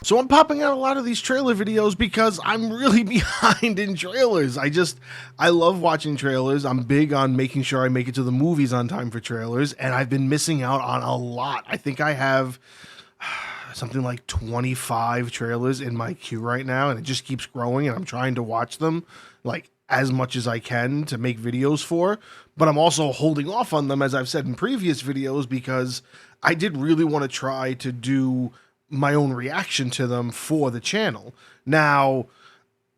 So I'm popping out a lot of these trailer videos because I'm really behind in trailers. I love watching trailers. I'm big on making sure I make it to the movies on time for trailers, and I've been missing out on a lot. I think I have something like 25 trailers in my queue right now, and it just keeps growing, and I'm trying to watch them like as much as I can to make videos for, but I'm also holding off on them, as I've said in previous videos, because I did really want to try to do my own reaction to them for the channel. Now,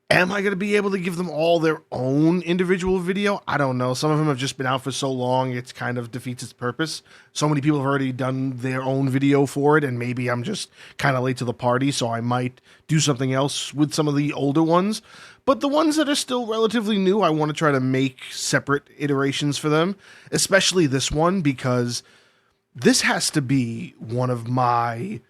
am I going to be able to give them all their own individual video? I don't know. Some of them have just been out for so long, it's kind of defeats its purpose. So many people have already done their own video for it, and maybe I'm just kind of late to the party, so I might do something else with some of the older ones. But the ones that are still relatively new, I want to try to make separate iterations for them, especially this one, because this has to be one of my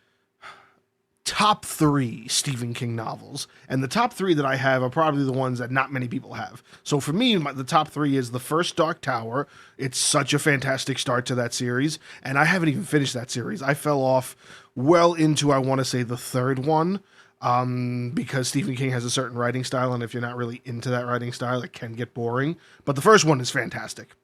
top 3 Stephen King novels, and the top 3 that I have are probably the ones that not many people have. So for me, the top 3 is the first Dark Tower. It's such a fantastic start to that series, and I haven't even finished that series. I fell off well into, I want to say, the third one, because Stephen King has a certain writing style, and if you're not really into that writing style, it can get boring. But the first one is fantastic.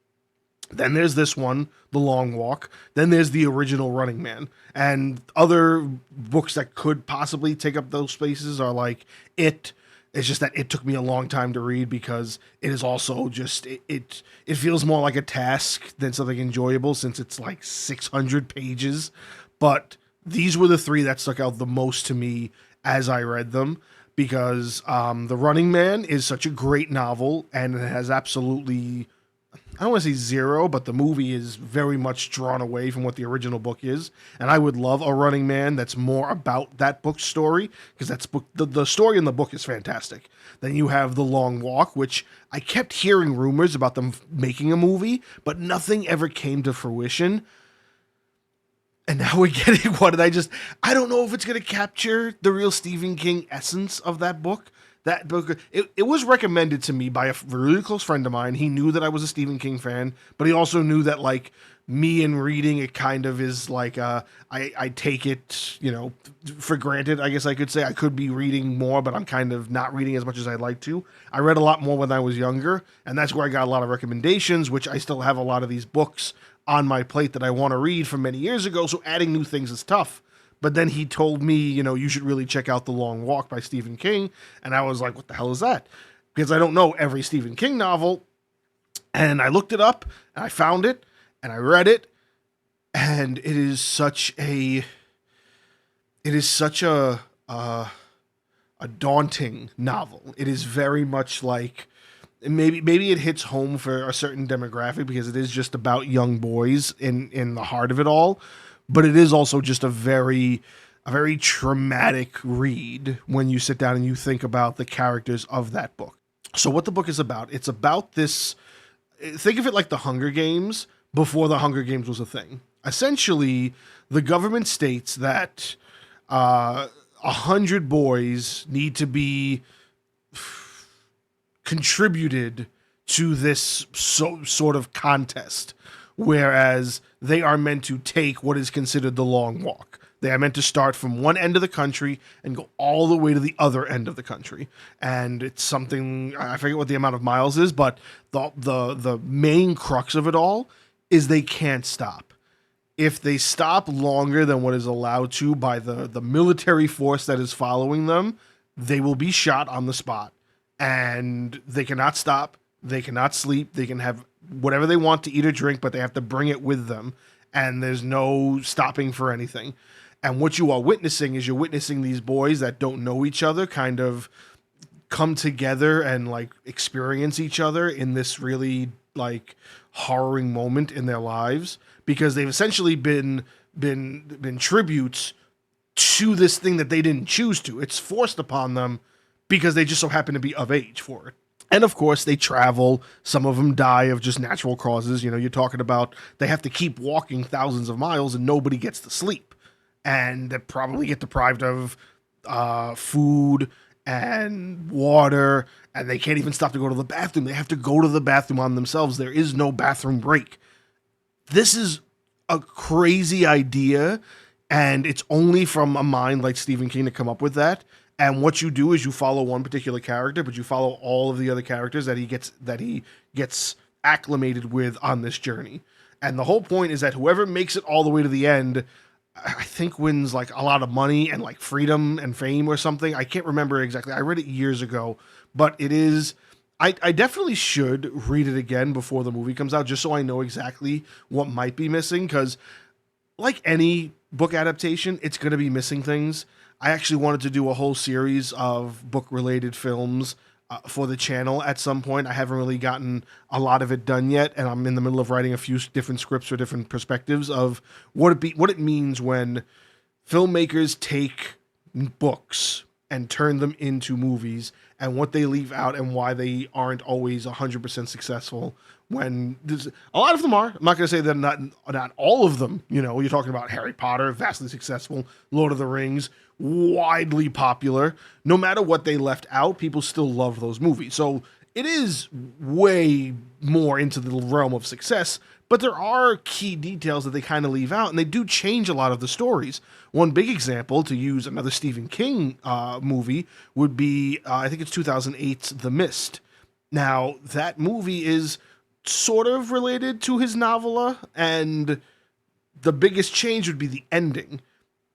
Then there's this one, The Long Walk. Then there's the original Running Man. And other books that could possibly take up those spaces are like It. It's just that it took me a long time to read because it is also just, it feels more like a task than something enjoyable since it's like 600 pages. But these were the 3 that stuck out the most to me as I read them, because The Running Man is such a great novel, and it has absolutely, I don't want to say zero, but the movie is very much drawn away from what the original book is. And I would love a Running Man that's more about that book's story, because the story in the book is fantastic. Then you have The Long Walk, which I kept hearing rumors about them making a movie, but nothing ever came to fruition. And now we're getting one, and I don't know if it's going to capture the real Stephen King essence of that book. That book, it was recommended to me by a really close friend of mine. He knew that I was a Stephen King fan, but he also knew that, like, me and reading it kind of is like, I take it, for granted, I guess I could say. I could be reading more, but I'm kind of not reading as much as I'd like to. I read a lot more when I was younger, and that's where I got a lot of recommendations, which I still have a lot of these books on my plate that I want to read from many years ago, so adding new things is tough. But then he told me, you should really check out The Long Walk by Stephen King. And I was like, what the hell is that? Because I don't know every Stephen King novel. And I looked it up, and I found it, and I read it. And it is such a daunting novel. It is very much like, maybe it hits home for a certain demographic because it is just about young boys in the heart of it all. But it is also just a very traumatic read when you sit down and you think about the characters of that book. So what the book is about, it's about this, think of it like the Hunger Games before the Hunger Games was a thing. Essentially, the government states that 100 boys need to be contributed to this sort of contest, whereas they are meant to take what is considered the long walk. They are meant to start from one end of the country and go all the way to the other end of the country. And it's something, I forget what the amount of miles is, but the main crux of it all is they can't stop. If they stop longer than what is allowed to by the military force that is following them, they will be shot on the spot. And they cannot stop, they cannot sleep, they can have whatever they want to eat or drink, but they have to bring it with them, and there's no stopping for anything. And what you are witnessing is you're witnessing these boys that don't know each other kind of come together and like experience each other in this really like harrowing moment in their lives, because they've essentially been tributes to this thing that they didn't choose to. It's forced upon them because they just so happen to be of age for it. And of course, they travel. Some of them die of just natural causes. You're talking about they have to keep walking thousands of miles and nobody gets to sleep. And they probably get deprived of food and water, and they can't even stop to go to the bathroom. They have to go to the bathroom on themselves. There is no bathroom break. This is a crazy idea And it's only from a mind like Stephen King to come up with that. And what you do is you follow one particular character, but you follow all of the other characters that he gets acclimated with on this journey. And the whole point is that whoever makes it all the way to the end, I think wins like a lot of money and like freedom and fame or something. I can't remember exactly. I read it years ago, but it is. I definitely should read it again before the movie comes out, just so I know exactly what might be missing. Because, like any book adaptation, it's going to be missing things. I actually wanted to do a whole series of book-related films for the channel at some point. I haven't really gotten a lot of it done yet, and I'm in the middle of writing a few different scripts for different perspectives of what it means when filmmakers take books and turn them into movies, and what they leave out and why they aren't always 100% successful. When a lot of them are, I'm not going to say that not all of them. You know, you're talking about Harry Potter, vastly successful, Lord of the Rings, widely popular. No matter what they left out, people still love those movies. So it is way more into the realm of success, but there are key details that they kind of leave out, and they do change a lot of the stories. One big example, to use another Stephen King movie, would be, I think it's 2008's The Mist. Now, that movie is sort of related to his novella, and the biggest change would be the ending.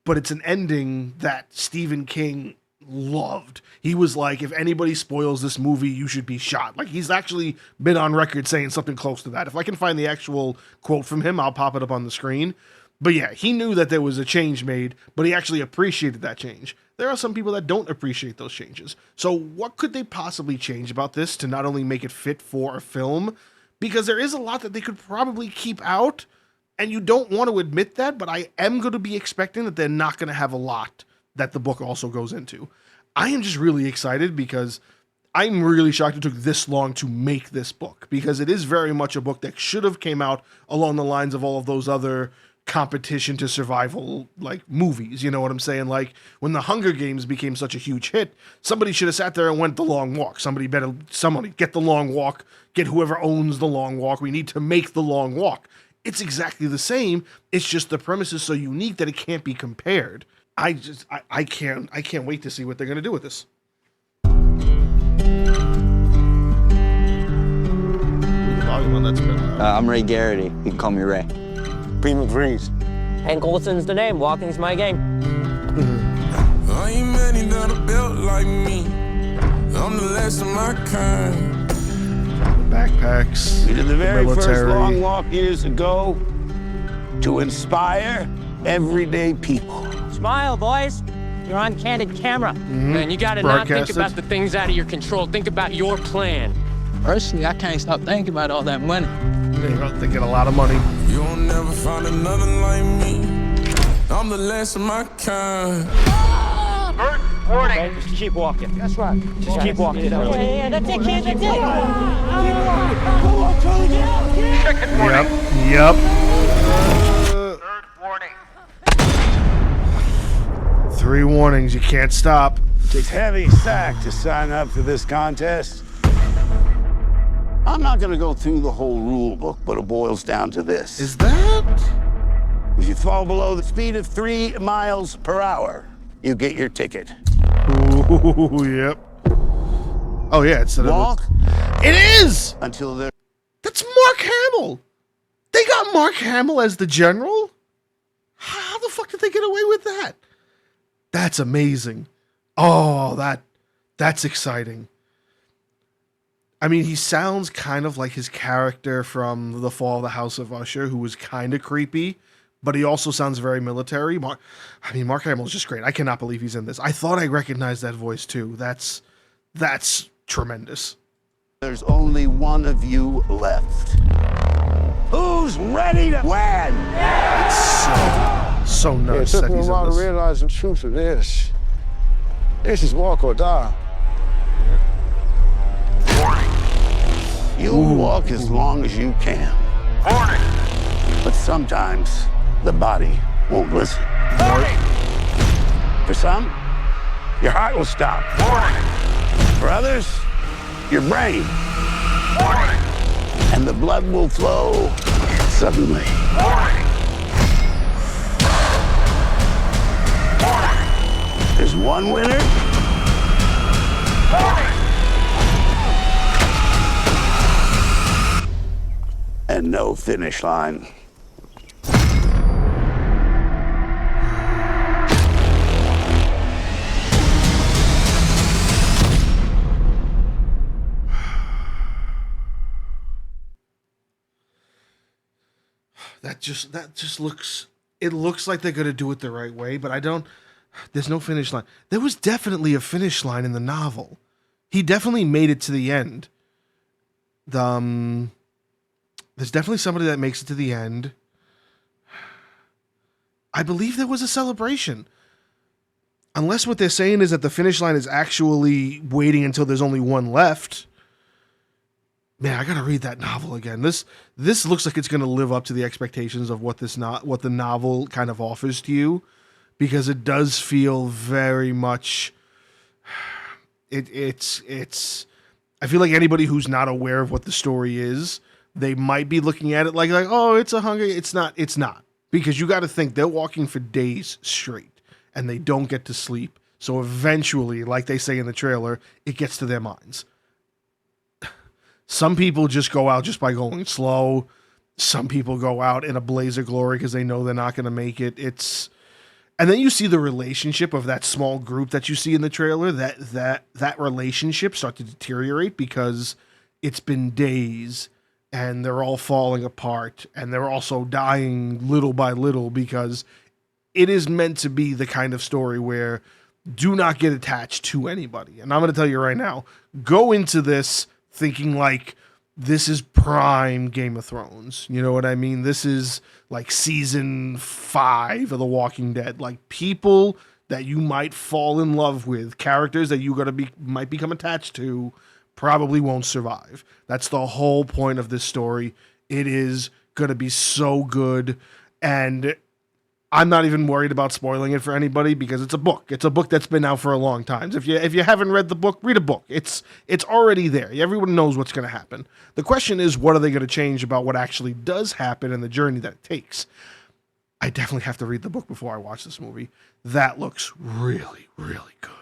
But it's an ending that Stephen King loved. He was like, if anybody spoils this movie, you should be shot. Like, he's actually been on record saying something close to that. If I can find the actual quote from him, I'll pop it up on the screen. But yeah, he knew that there was a change made, but he actually appreciated that change. There are some people that don't appreciate those changes. So what could they possibly change about this to not only make it fit for a film, because there is a lot that they could probably keep out, and you don't want to admit that, but I am going to be expecting that they're not going to have a lot that the book also goes into. I am just really excited because I'm really shocked it took this long to make this book, because it is very much a book that should have came out along the lines of all of those other competition to survival like movies. You know what I'm saying? Like when the Hunger Games became such a huge hit, somebody should have sat there and went the long walk. Somebody get the long walk, get whoever owns the long walk. We need to make the long walk. It's exactly the same. It's just the premise is so unique that it can't be compared. I can't wait to see what they're going to do with this. I'm Ray Garrity. You can call me Ray. Prima Breeze. Hank Olsen's the name. Walking's my game. I ain't many that are built like me. I'm the last of my kind. Backpacks. We did the very first military. long walk years ago to inspire everyday people. Smile, boys. You're on candid camera. Man, you gotta not think Broadcasted. about the things out of your control. Think about your plan. Personally, I can't stop thinking about all that money. They get a lot of money. You'll never find another like me. I'm the last of my kind. Okay, just keep walking. That's right. Just keep walking. Yeah, that's it, kid. That's it. Yep. Third warning. 3 warnings. You can't stop. It takes heavy sack to sign up for this contest. I'm not going to go through the whole rule book, but it boils down to this. Is that? If you fall below the speed of 3 miles per hour, you get your ticket. Ooh, yep. Oh yeah, it's Walk It is. until they're... That's Mark Hamill. They got Mark Hamill as the general. How the fuck did they get away with that? That's amazing. Oh, that's exciting. I mean, he sounds kind of like his character from The Fall of the House of Usher, who was kind of creepy, but he also sounds very military. Mark Hamill is just great. I cannot believe he's in this. I thought I recognized that voice too. That's tremendous. There's only one of you left. Who's ready to win? It's so nuts It took that me a he's while in to this. realize the truth of this. This is walk or die. You'll walk as long as you can. Warning. But sometimes the body won't listen. Warning. For some, your heart will stop. Warning. For others, your brain. Warning. And the blood will flow suddenly. Warning. one winner and no finish line. That just looks, it looks like they're gonna do it the right way, but there's no finish line. There was definitely a finish line in the novel. He definitely made it to the end. There's definitely somebody that makes it to the end. I believe there was a celebration. Unless what they're saying is that the finish line is actually waiting until there's only one left. Man, I gotta read that novel again. This looks like it's gonna live up to the expectations of what the novel kind of offers to you, because it does feel very much. It's. I feel like anybody who's not aware of what the story is, they might be looking at it like oh, it's a Hunger. It's not, because you got to think they're walking for days straight and they don't get to sleep. So eventually, like they say in the trailer, it gets to their minds. Some people just go out just by going slow. Some people go out in a blaze of glory because they know they're not going to make it. And then you see the relationship of that small group that you see in the trailer. That relationship start to deteriorate because it's been days and they're all falling apart and they're also dying little by little, because it is meant to be the kind of story where do not get attached to anybody. And I'm going to tell you right now, go into this thinking like this is prime Game of Thrones. You know what I mean? This is like season 5 of The Walking Dead. Like, people that you might fall in love with, characters that you might become attached to, probably won't survive. That's the whole point of this story. It is going to be so good. And I'm not even worried about spoiling it for anybody because it's a book. It's a book that's been out for a long time. So if you haven't read the book, read a book. It's already there. Everyone knows what's going to happen. The question is, what are they going to change about what actually does happen and the journey that it takes? I definitely have to read the book before I watch this movie. That looks really, really good.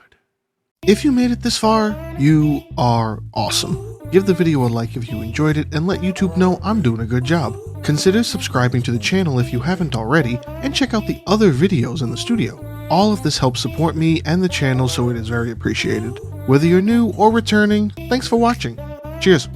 If you made it this far, you are awesome. Give the video a like if you enjoyed it and let YouTube know I'm doing a good job. Consider subscribing to the channel if you haven't already, and check out the other videos in the studio. All of this helps support me and the channel, so it is very appreciated. Whether you're new or returning, thanks for watching. Cheers.